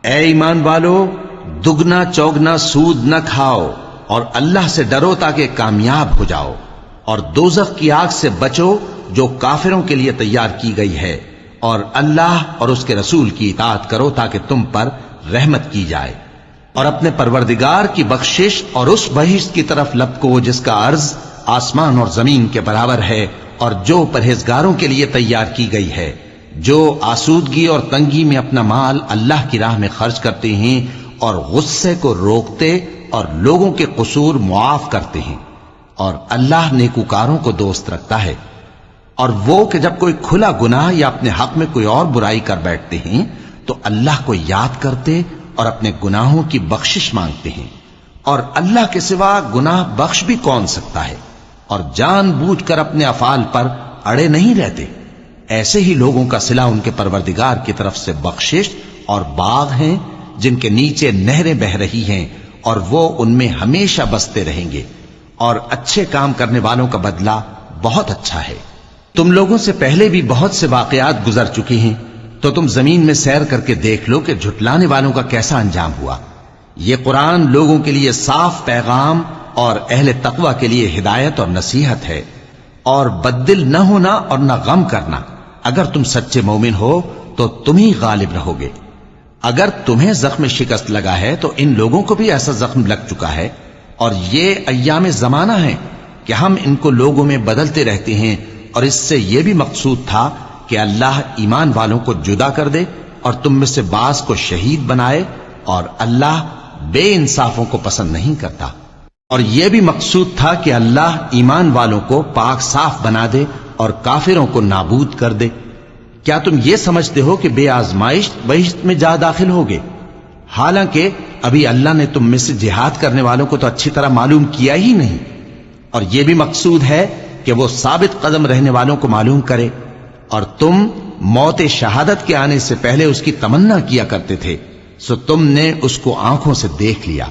اے ایمان والو، دگنا چوگنا سود نہ کھاؤ اور اللہ سے ڈرو تاکہ کامیاب ہو جاؤ، اور دوزخ کی آگ سے بچو جو کافروں کے لیے تیار کی گئی ہے، اور اللہ اور اس کے رسول کی اطاعت کرو تاکہ تم پر رحمت کی جائے، اور اپنے پروردگار کی بخشش اور اس بہشت کی طرف لپکو جس کا عرض آسمان اور زمین کے برابر ہے، اور جو پرہیزگاروں کے لیے تیار کی گئی ہے، جو آسودگی اور تنگی میں اپنا مال اللہ کی راہ میں خرچ کرتے ہیں اور غصے کو روکتے اور لوگوں کے قصور معاف کرتے ہیں، اور اللہ نیکوکاروں کو دوست رکھتا ہے۔ اور وہ کہ جب کوئی کھلا گناہ یا اپنے حق میں کوئی اور برائی کر بیٹھتے ہیں تو اللہ کو یاد کرتے اور اپنے گناہوں کی بخشش مانگتے ہیں، اور اللہ کے سوا گناہ بخش بھی کون سکتا ہے، اور جان بوجھ کر اپنے افعال پر اڑے نہیں رہتے۔ ایسے ہی لوگوں کا صلہ ان کے پروردگار کی طرف سے بخشش اور باغ ہیں جن کے نیچے نہریں بہ رہی ہیں، اور وہ ان میں ہمیشہ بستے رہیں گے، اور اچھے کام کرنے والوں کا بدلہ بہت اچھا ہے۔ تم لوگوں سے پہلے بھی بہت سے واقعات گزر چکے ہیں، تو تم زمین میں سیر کر کے دیکھ لو کہ جھٹلانے والوں کا کیسا انجام ہوا۔ یہ قرآن لوگوں کے لیے صاف پیغام اور اہل تقوی کے لیے ہدایت اور نصیحت ہے، اور بددل نہ ہونا اور نہ غم کرنا۔ اگر تم سچے مومن ہو تو تم ہی غالب رہو گے۔ اگر تمہیں زخم شکست لگا ہے تو ان لوگوں کو بھی ایسا زخم لگ چکا ہے، اور یہ ایام زمانہ ہے کہ ہم ان کو لوگوں میں بدلتے رہتے ہیں، اور اس سے یہ بھی مقصود تھا کہ اللہ ایمان والوں کو جدا کر دے اور تم میں سے بعض کو شہید بنائے، اور اللہ بے انصافوں کو پسند نہیں کرتا۔ اور یہ بھی مقصود تھا کہ اللہ ایمان والوں کو پاک صاف بنا دے اور کافروں کو نابود کر دے۔ کیا تم یہ سمجھتے ہو کہ بے آزمائش بہشت میں جا داخل ہوگے؟ حالانکہ ابھی اللہ نے تم میں سے جہاد کرنے والوں کو تو اچھی طرح معلوم کیا ہی نہیں، اور یہ بھی مقصود ہے کہ وہ ثابت قدم رہنے والوں کو معلوم کرے، اور تم موت شہادت کے آنے سے پہلے اس کی تمنا کیا کرتے تھے، سو تم نے اس کو آنکھوں سے دیکھ لیا۔